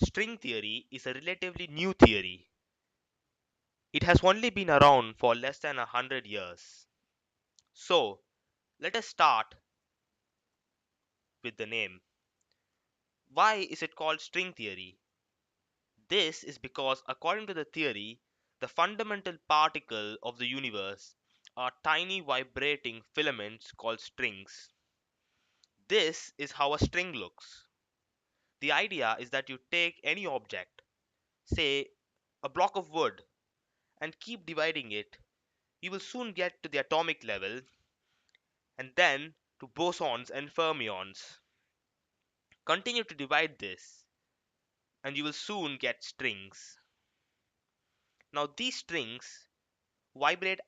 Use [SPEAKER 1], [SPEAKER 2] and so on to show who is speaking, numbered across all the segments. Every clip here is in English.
[SPEAKER 1] String theory is a relatively new theory. It has only been around for less than 100 years. So, let us start with the name. Why is it called string theory? This is because, according to the theory, the fundamental particle of the universe are tiny vibrating filaments called strings. This is how a string looks. The idea is that you take any object, say a block of wood, and keep dividing it. You will soon get to the atomic level and then to bosons and fermions. Continue to divide this and you will soon get strings. Now these strings vibrate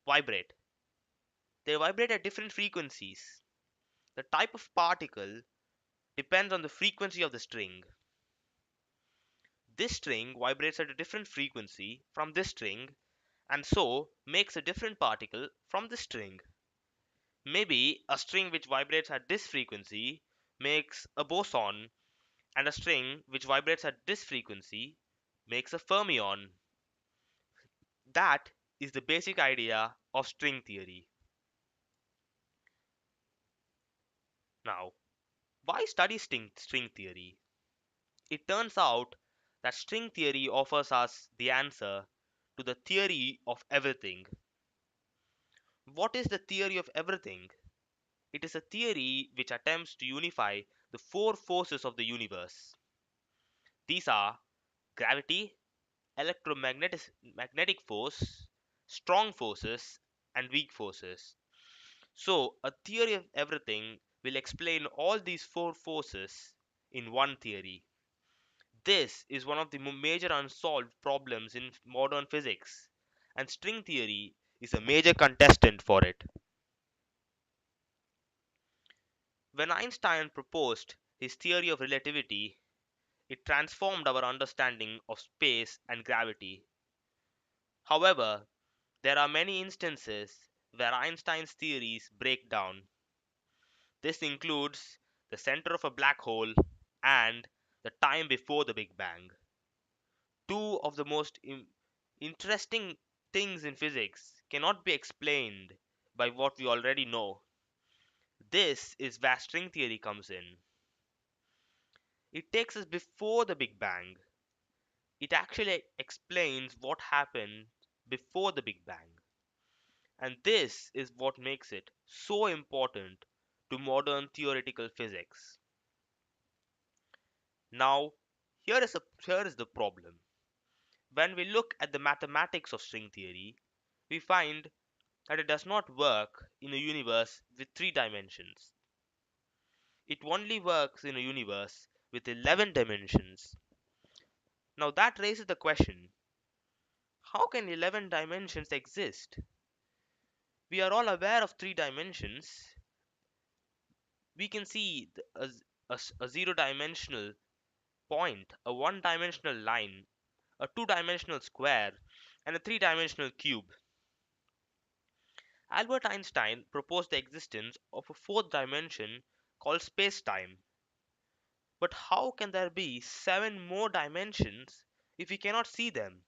[SPEAKER 1] vibrate. They vibrate at different frequencies. The type of particle depends on the frequency of the string. This string vibrates at a different frequency from this string and so makes a different particle from this string. Maybe a string which vibrates at this frequency makes a boson, and a string which vibrates at this frequency makes a fermion. That is the basic idea of string theory. Now, why study string theory? It turns out that string theory offers us the answer to the theory of everything. What is the theory of everything? It is a theory which attempts to unify the four forces of the universe. These are gravity, magnetic force, strong forces, and weak forces. So, a theory of everything will explain all these four forces in one theory. This is one of the major unsolved problems in modern physics, and string theory is a major contestant for it. When Einstein proposed his theory of relativity, it transformed our understanding of space and gravity. However, there are many instances where Einstein's theories break down. This includes the center of a black hole and the time before the Big Bang. Two of the most interesting things in physics cannot be explained by what we already know. This is where string theory comes in. It takes us before the Big Bang. It actually explains what happened before the Big Bang. And this is what makes it so important to modern theoretical physics. Now, here is the problem. When we look at the mathematics of string theory, we find that it does not work in a universe with 3 dimensions. It only works in a universe with 11 dimensions. Now that raises the question, how can 11 dimensions exist? We are all aware of 3 dimensions. We can see a zero-dimensional point, a one-dimensional line, a two-dimensional square, and a three-dimensional cube. Albert Einstein proposed the existence of a fourth dimension called space-time. But how can there be 7 more dimensions if we cannot see them?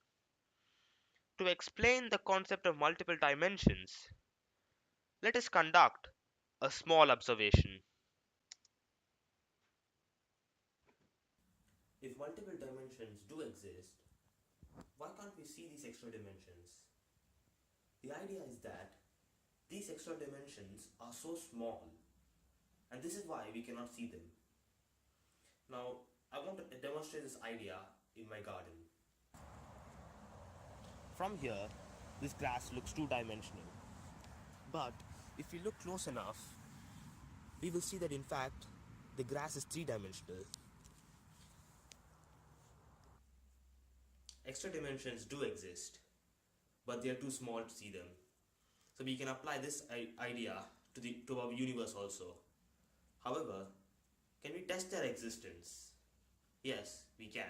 [SPEAKER 1] To explain the concept of multiple dimensions, let us conduct a small observation. If multiple dimensions do exist, why can't we see these extra dimensions? The idea is that these extra dimensions are so small, and this is why we cannot see them. Now, I want to demonstrate this idea in my garden. From here, this grass looks two-dimensional. But if we look close enough, we will see that in fact, the grass is three-dimensional. Extra dimensions do exist, but they are too small to see them. So we can apply this idea to our universe also. However, can we test their existence? Yes, we can.